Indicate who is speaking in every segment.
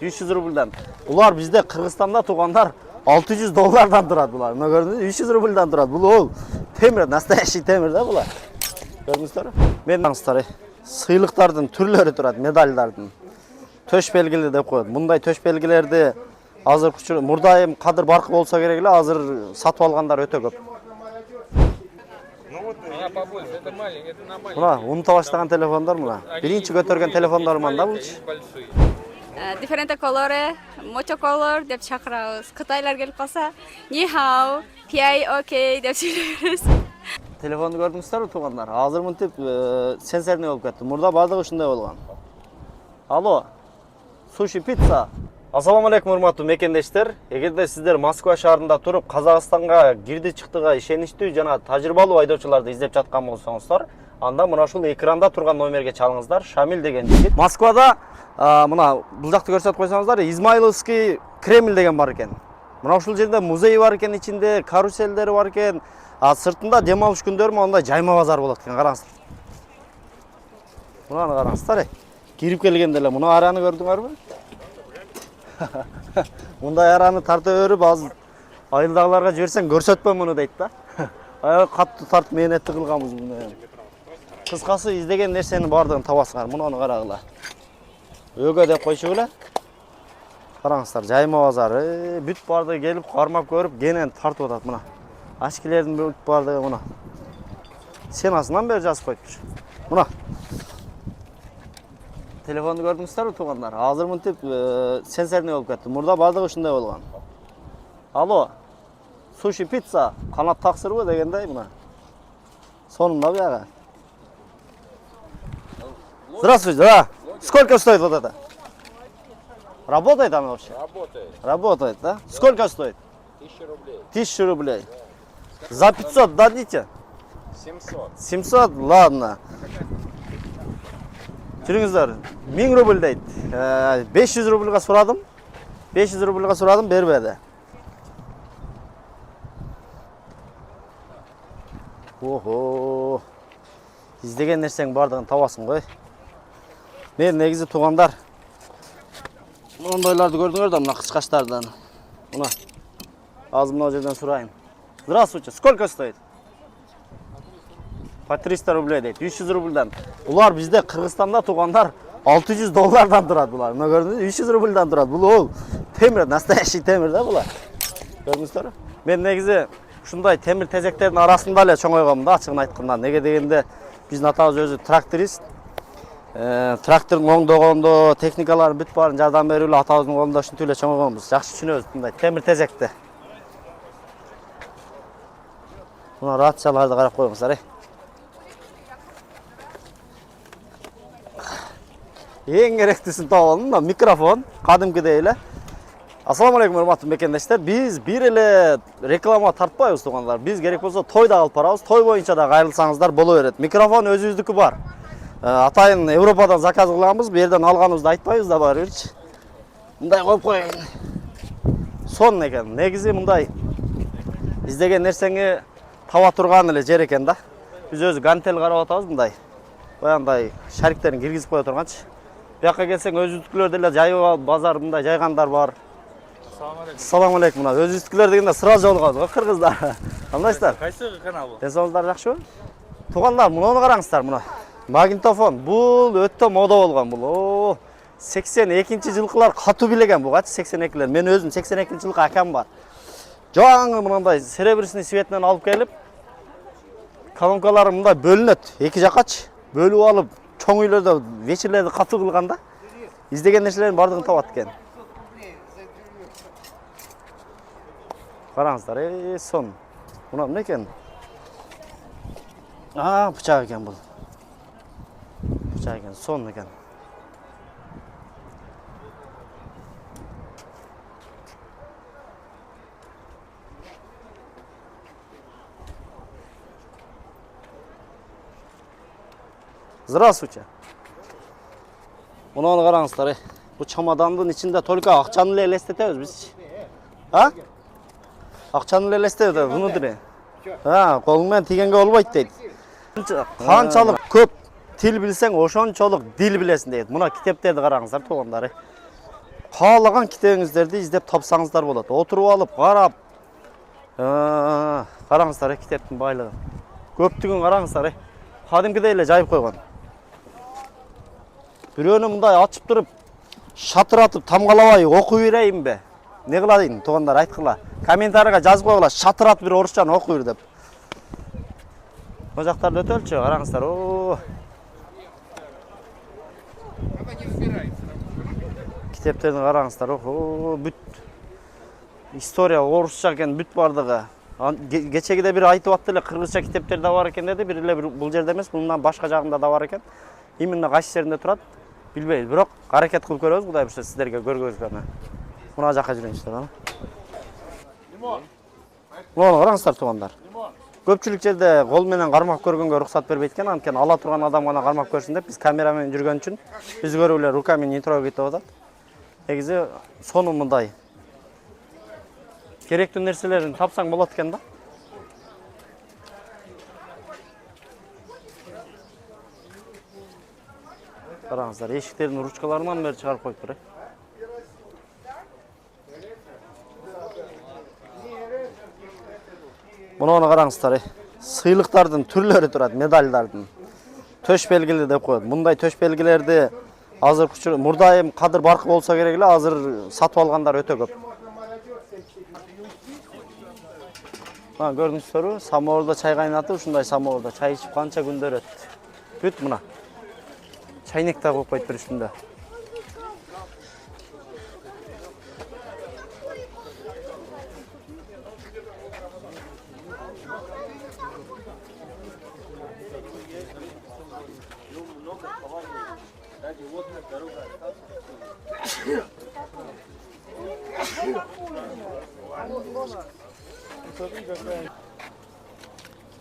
Speaker 1: 300 рубльдан. Бұлар бізде Қырғызстанда туғандар $600 тұрады бұлар. Мына көрдіңіз, 300 рубльдан тұрады. Бұл ол темір, настоящий темір да бұлар. Көрдіңіздер? Мен аңыздар, сыйлықтардың түрлері тұрады, медальдардың. Төш белгілі деп қойды. Мұндай төш белгілерді азыр күшір, мұрдайым қадыр барқы болса керегілі, азыр сатып алғандар өте көп. Мұна, ұмыта баштаған телефондар мұна. Бірінші көтерген телефондар мұнда бұл.
Speaker 2: Different color, mucho color деп шақырамыз. Қытайлар келіп қалса, ни хау, пиай окей деп сөйлейміз.
Speaker 1: Телефонды көрдіңіздер ме туғандар? Азыр мұнтеп сенсорный болып кетті. Мұрда бардығы үшінде болған. Алло, суши пицца. Ассаламу алейкум, урматтуу мекендештер. Эгерде сиздер Москва шаарында туруп Казакстанга кирди чыктыга ишеничтүү жана тажрыйбалуу айдоочуларды издеп жаткан болсоңуздар, анда мына ушул экранда турган номерге чалыңыздар. Шамил деген жигит. Москвада мына бул жакты көрсөтүп койсоңуздар, Измайловский Кремль деген бар экен. Мына ушул жерде музей бар экен, ичинде каруселдери бар экен. Сыртында дем алыш күндөрү мондай жайма базар болот экен, караңыздар. Мунаны караңыздар. Кирип келгенде эле муну араны көрдүңөрбү? Мындай араны тарта өрүп, азыр айылдагыларга жиберсең көрсөтпө муну дейт да. Аяк катты тартып мээнетти кылганбыз муну. Кыскасы издеген нерсенин бардыгын табасыңар. Муну карагыла. Өгө деп койчу беле. Караңыздар, жайма базары, бүт бардыгы келип кармап көрүп, кенен тартып атат мына. Ашкелердин бүт бардыгы мына. Сенасынан бери жазып коюптур. Мына. Телефонду көрдүңүздөр тугандар. Азыр мынтип сенсорный болуп кетти. Мурда бардыгы ушундай болгон. Алло. Суши пицца, канат таксырбы дегендей мына. Сонунда буяга. Здравствуйте, да. Сколько стоит вот это? Работает она вообще?
Speaker 3: Работает.
Speaker 1: Работает, да? Сколько стоит?
Speaker 3: 1000 рублей.
Speaker 1: 1000 рублей. За 500 дадите?
Speaker 3: 700.
Speaker 1: 700? Ладно. Жүріңіздер, 1000 рубль дейді. 500 рубльға сұрадым. 500 рубльға сұрадым, бербеді. Охо. Издеген нәрсең бардығын табасың ғой. Мен негізі туғандар. Ондайларды көрдіңдер да, мына қышқаштардан. Мына. Аз мына жерден сұрайын. Здравствуйте, сколько стоит? По 300 рублей дейді, 300 рубльдан. Бұлар бізде Қырғызстанда туғандар $600 тұрады бұлар. Мына көрдіңіз, 300 рубльдан тұрады. Бұл ол темір, настоящий темір да бұлар. Көрдіңіздер? Мен негізі ушундай темір тезектердің арасында эле чоңойгом да, ачыгын айтканда. Неге дегенде биздин атабыз өзү тракторист. Трактордун оңдогондо, техникаларын бүт баарын жардам берип эле атабыздын колунда ушинтип эле чоңойгонбуз. Жакшы түшүнөбүз мындай темир тезекти. Мына рацияларды карап коюңуздар. Ең керектісін табалым, микрофон, кадимкидей эле. Ассаламу алейкум, урматтуу мекендештер. Биз бир эле реклама тартпайбыз тугандар. Биз керек болсо тойда алып барабыз. Той боюнча да кайрылсаңыздар боло берет. Микрофон өзүбүздүкү бар. Атайын Европадан заказ кылганбыз, бу жерден алганыбызды айтпайбыз да бар берчи. Мындай коюп коеюн. Сон экен. Негизи мындай издеген нерсеңи таба турган эле жер экен да. Биз өзү гантел карап атабыз мындай. Баягындай шариктерин киргизип кое турганчы. Бияққа келсең өзүздүкүлөр деле жайып базар мындай жайгандар бар. Ассаламу алейкум. Мына өзүздүкүлөр дегенде сразу жолугабыз го кыргыздар. Кандайсыздар?
Speaker 3: Кайсы канал бул?
Speaker 1: Десоңуздар жакшыбы? Тугандар, муну караңыздар мына. Магнитофон. Бул өтө мода болгон бул. 82-жылкылар катуу билеген бугачы 82-лер. Мен өзүм 82-жылкы акам бар. Жаңы мындай серебряный светинен алып келип, колонкалары мындай бөлүнөт. Эки жакачы бөлүп алып, чоң үйлөрдө вечерлерди катуу кылганда издеген нерселердин бардыгын табат экен. Караңыздар, сон. Мына эмне экен? Бычак экен бул. Бычак экен, сон экен. Здравствуйте. Мунаны караңыздар. Бу чамадандын ичинде только акчаны эле элестетебиз биз. Акчаны эле элестетебиз внутри. Колуң менен тигенге болбойт дейт. Канчалык көп тил билсең, ошончолук дил билесиң дейт. Мына китептерди караңыздар, туугандар. Каалаган китебиңиздерди издеп тапсаңыздар болот. Отуруп алып, карап. Караңыздар, китептин байлыгын. Көптүгүн караңыздар, кадимкидей эле жайып койгон. Бирөөнү мындай ачып туруп, шатыратып, тамгалабай окуй берейинби? Не кылайын, туугандар, айткыла. Комментарийга жазып койгула, шатыратып бир орусчаны окуй бер деп. Мына жактарды өтөлчү, караңыздар. Китептерди караңыздар. Бүт история орусча экен, бүт бардыгы. Кечегиде бир айтып атты эле, кыргызча китептер да бар экен деди. Бир эле бул жерде эмес, мындан башка жагында да бар экен. Именно кайсы жеринде турат, билбейм. Бирок аракет кылып көрөбүз, Кудай буйрса сиздерге көргөзгөнү. Мына жака жүрүңүздөр, ана. Муну караңыздар, туугандар. Көпчүлүк жерде кол менен кармап көргөнгө уруксат бербейт экен, анткени ала турган адам гана кармап көрсүн деп, биз камера менен жүргөн үчүн биз көрүп эле руками не трогать деп атат. Негизи сону мындай керектүү нерселерин тапсаң болот экен да. Караңыздар, эшиктердин ручкаларынан бери чыгарып коюптур. Муну караңыздар, сыйлыктардын түрлөрү турат, медалдардын. Төш белгили деп коет. Мындай төш белгилерди азыр мурдайым кадыр баркы болсо керек эле, азыр сатып алгандар өтө көп. Мына көрдүңүздөрбү? Самоордо чай кайнатып, ушундай самоордо чай ичип канча күндөр өттү. Бүт мына. Чайнек да коюп коюптур үстүндө.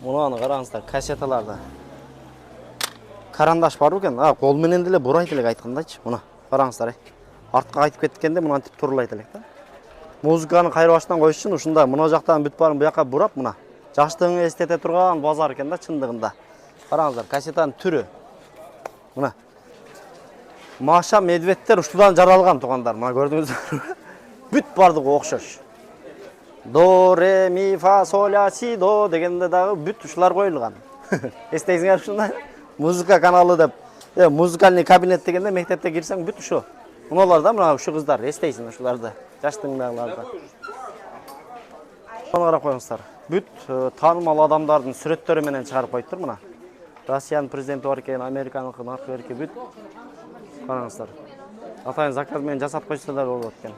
Speaker 1: Мунаны караңыздар, кассеталарда. Карандаш бар экен. Кол менен деле бурайт элек айткандайчы. Мына караңыздар. Артка кайтып кеткенде мынантип турулайт элек да. Музыканы кайра баштан коюш үчүн ушундай мына жактан бүт барын буяка бурап, мына. Жаштыгыңды эстете турган базар экен да, чындыгында. Караңыздар, кассетанын түрү. Мына. Маша медведтер ушудан жаралган, туугандар. Мына көрдүңүздөр. Бүт бардыгы окшош. До, ре, ми, фа, соль, ля, си, до дегенде дагы бүт ушулар коюлган. Эстейсиңер ушундай? Музыка каналы деп, музыкальный кабинет дегенде мектепте кирсең бүт ушу. Мунулар да, мына ушу кыздар, эстейсиң ушуларды, жаштыңдагыларды. Муну карап коюңуздар. Бүт таанымал адамдардын сүрөттөрү менен чыгарып коюптур мына. Россиянын президенти бар экен, Американыкы, наркы бүт. Караңыздар. Атайын заказ менен жасап койсолар болот экен.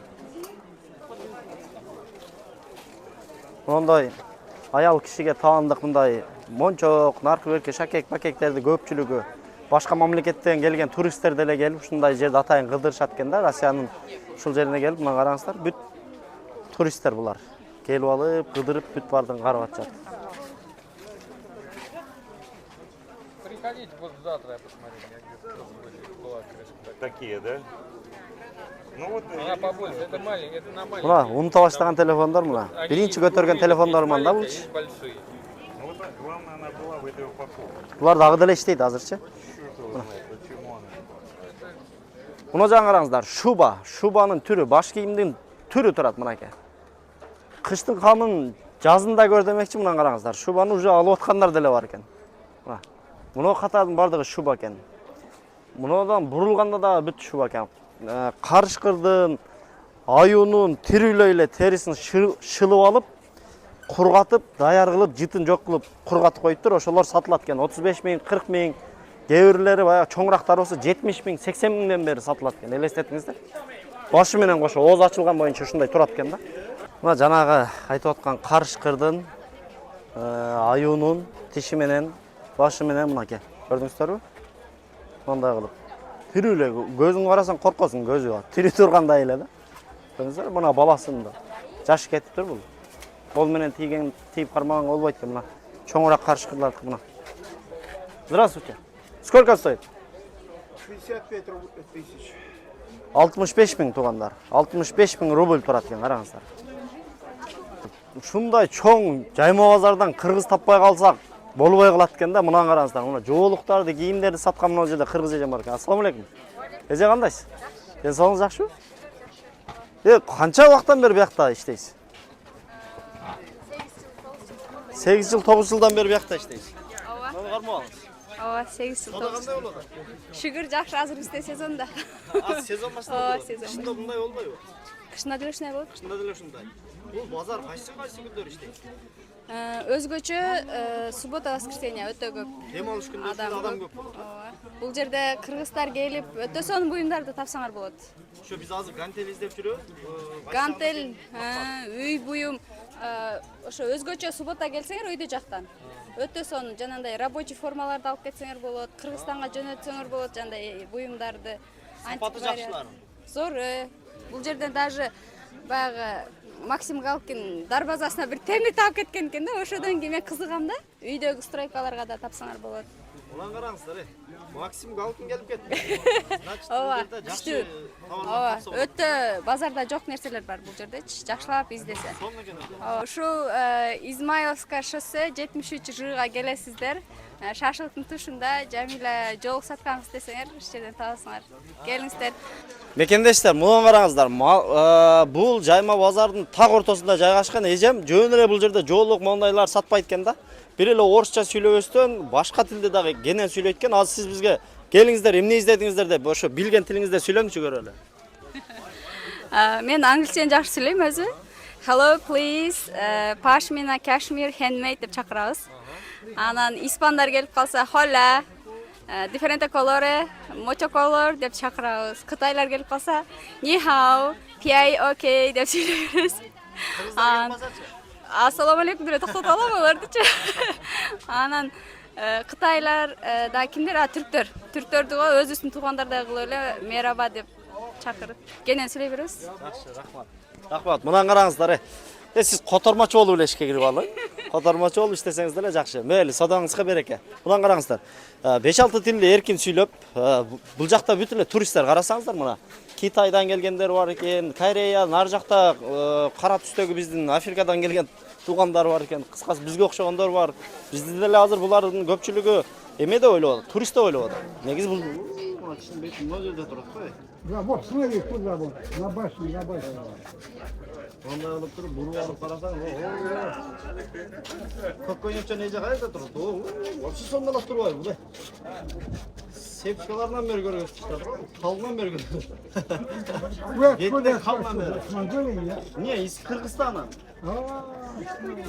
Speaker 1: Мындай аял кишиге таандык мындай мончок, наркы, шакек, пакектерди көпчүлүгү башка мамлекеттен келген туристтер деле келип ушундай жерде атайын кыдырышат экен да, Россиянын ушул жерине келип, мына караңыздар, бүт туристтер булар. Келип алып, кыдырып, бүт бардын карап атышат.
Speaker 3: Приходите вот завтра, я посмотрю, я где-то была крышка.
Speaker 4: Такие, да? Ну вот.
Speaker 3: Она побольше, это маленькая, это на маленькая.
Speaker 1: Мына унута баштаган телефондар мына. Биринчи көтөргөн телефондар мында бул.
Speaker 3: Большие.
Speaker 4: Ну вот главное она была в этой упаковке.
Speaker 1: Булар дагы деле иштейт азырчы.
Speaker 4: Черт его знает, почему она.
Speaker 1: Муну жаңы караңыздар, шуба. Шубанын түрү, баш кийимдин түрү турат мынакей. Кыштын камын жазында көр демекчи, мына караңыздар. Шубаны уже алып аткандар деле бар экен. Мына. Муну катардын бардыгы шуба экен. Мунадан бурулганда да бүт шуба экен. Карышкырдын, аюунун тирүүлөй эле терисин шылып алып, кургатып, даяр кылып, жытын жок кылып кургатып коюптур. Ошолор сатылат экен. 35 миң, 40 миң, кээ бирлери баягы чоңурактар болсо 70 миң, 80 миңден бери сатылат экен. Элестетиңиздер. Башы менен кошо ооз ачылган боюнча ушундай турат экен да. Мына жанагы айтып аткан карышкырдын, аюунун тиши менен, башы менен мынакей. Көрдүңүздөрбү? Мындай кылып. Тирүүлө, көзүн карасаң коркосуң, көзү бар. Тирүү тургандай эле да. Көрдүңүздөр, мына баласын да. Жашы кетиптир бул. Кол менен тийип кармаган болбойт экен мына. Чоңураак карышкырлар мына. Здравствуйте. Сколько стоит?
Speaker 5: 65 тысяч.
Speaker 1: 65 миң туугандар. 65 миң рубль турат экен, караңыздар. Ушундай чоң жайма базардан кыргыз таппай калсак болбой калат экен да. Мына караңыздар, мына жоолуктарды, кийимдерди саткан мына жерде кыргыз эжем бар экен. Ассаламу алейкум. Эже кандайсыз? Ден соолугуңуз жакшыбы? Qancha vaqtdan beri bu yoqda ishlaysiz? 8 yil, 9 yildan beri bu yoqda ishlaysiz.
Speaker 2: Ova.
Speaker 1: Qarmoqsiz.
Speaker 2: Ova, 8 yil.
Speaker 1: Soda qanday bo'ladi?
Speaker 2: Şükür yaxshi hozir bizda sezonda.
Speaker 1: Az sezon
Speaker 2: Ova,
Speaker 1: boshlandi.
Speaker 2: sezon.
Speaker 1: Qishda bunday bo'lmaydi.
Speaker 2: Qishda shunday bo'ladi.
Speaker 1: Qishda da shunday. Bu bozor qaysi kunlar ishlaydi?
Speaker 2: O'zgacha subota, воскресенье o'ta ko'p.
Speaker 1: Dam olish kunlarida adam ko'p.
Speaker 2: Ova. Bu yerda qirg'izlar kelib, o'ta son buyumlarni topsanglar bo'ladi.
Speaker 1: Shu biz hozir gantel izlab yuribmiz.
Speaker 2: Gantel, uy buyum, o'sha o'zgacha subota kelsanglar uyda joqdan. O'ta son janday рабочий formalarni olib ketsanglar bo'ladi. Qirg'izistonga jo'natsanglar bo'ladi janday buyumlarni.
Speaker 1: Sifati yaxshilar.
Speaker 2: Zo'r. Bu yerdan даже bag'i Максим Галкин darvozasına bir temlik olib ketgan ekanda, o'shadan keyin men qiziqamda, uydagi stroykalarga da topsanglar bo'ladi.
Speaker 1: Ulan qarangizlar, Максим Галкин kelib ketdi. Значит,
Speaker 2: Ova,
Speaker 1: bu yerda
Speaker 2: kuchli.
Speaker 1: yaxshi
Speaker 2: Ova,
Speaker 1: tovarlar topsa.
Speaker 2: o'ta bozorda yo'q narsalar bor bu yerda, yaxshilab izlasa. Shu Izmayevska shosse 73-ga kelasizlar. Shashilkning tushunda Jamila jo'q satamiz desanglar, ishdan tolasizlar. Kelingizlar. Mekendeshlar,
Speaker 1: Mekendeshlar, buni qarangizlar. Bu Jayma bozorning taq o'rtasida joylashgan ejam, jo'nire bu yerda jo'liq mondaylar satpaydi ekanda. Biriyle orçça söylüyorsun, başka tilde de gene söyleyken az siz bizge gelingizler, emne izledingizler de boşu bilgen tilinizde söylemişi görelim.
Speaker 2: Men angliyani yaxshi so'zlayman o'zi. Hello please, pashmina cashmere handmade deb chaqiramiz. Anan ispanlar kelib qolsa, hola, differente colore, mucho color deb chaqiramiz. Xitoylar kelib qolsa, ni hao, pi okay deb so'raymiz. Assalomu alaykum deb to'xtatib olaverdi-chi. Anan Xitoylar da kimdir? Turklar. Turklarga o'z ismi tug'andardagilar merhaba deb chaqirib, gene so'rayveramiz.
Speaker 1: Yaxshi, rahmat. Rahmat. Buni qarangizlar. Siz qotarmachi bo'lib o'ylashga kirib oling. Qotarmachi bo'lib ishlesangizlar yaxshi. Mayli, sodangizga beraka. Buni qarangizlar. 5-6 tilda erkin söylep, bu yoqda butunlay turistlar qarasangizlar mana. Xitoydan kelganlar bor ekan, Koreya, nar yoqda qora tusdagi bizning Afrikadan kelgan tuğanlar var ekan, qisqasi bizga o'xshaganlar bor. Bizda hozir bularning ko'pchiligi emeda o'ylaydi, turistda o'ylaydi. Negiz bu mashina bet nima joyda turibdi?
Speaker 5: Да, вот, смотри, куда вот, на башне, на башне.
Speaker 1: Onday olib turib, buni olib qarasang, ko'kko'yincha necha qayerda turibdi? Вообще sondalar turibdi bu. Sepkalardan beri ko'rgan, qaldan beri ko'rgan.
Speaker 5: Вы откуда
Speaker 1: Kalman beri.
Speaker 5: с Монголии, нет?
Speaker 1: Не, из Кыргызстана.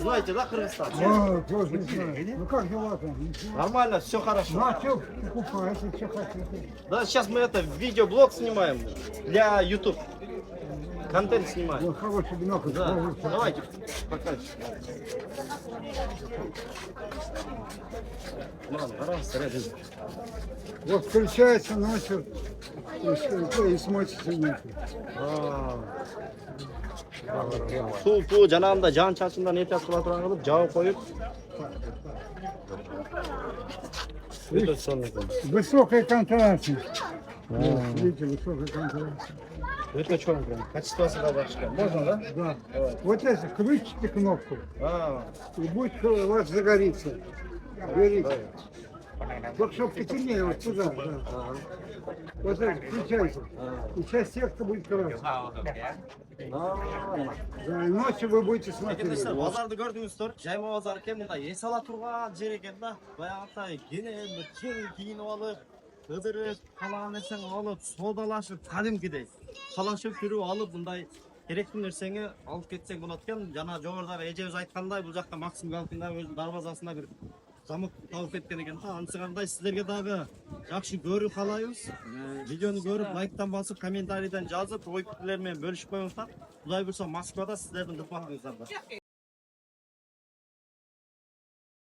Speaker 1: Знаете, да, Кыргызстан?
Speaker 5: Тоже не знаю. Ну как дела там?
Speaker 1: Нормально, все хорошо.
Speaker 5: Ну а что покупаете, что хотите?
Speaker 1: Да, сейчас мы это видеоблог снимаем для YouTube. Контент снимаем.
Speaker 5: Вот хороший бинокль.
Speaker 1: Да, давайте покажем.
Speaker 5: Вот включается ночью и смотрите ночью.
Speaker 1: Su janağında can çarşından ehtiyat kılatıran kılıp cevap koyup.
Speaker 5: Высокая контрастность. Видите, высокая контрастность.
Speaker 1: Это что он прям? Качество да башка. Можно, да?
Speaker 5: Да. Вот это, включите кнопку, и будет у вас загорится. Берите. Только чтобы потемнее, вот сюда. Да. Вот это, включайте. И сейчас текста будет красный. Да, и ночью вы будете смотреть.
Speaker 1: Bazarda gördüğünüzdür. Jayma bazarı ekan, bunda esala turgan jer ekan da. Bayaqta gene keng kiyinip alıp, qidirib, qalagan narsani olib, sodalashib, qadimgidey. Qalashib turib olib, bunday kerakli narsani olib ketsang bo'ladi ekan. Jana jo'g'irdaga ejemiz aytganday, bu yoqda Максим Галкинда o'z darvozasida bir zamok topib ketgan ekan. Anisi qanday sizlarga dag'i yaxshi ko'rib qalaymiz. Videoni ko'rib, like'dan bosib, kommentariydan yozib, o'y-fikrlar bilan bo'lishib qo'yinglar. Xudoy bo'lsa Moskvada sizlardan deb boqingizlar.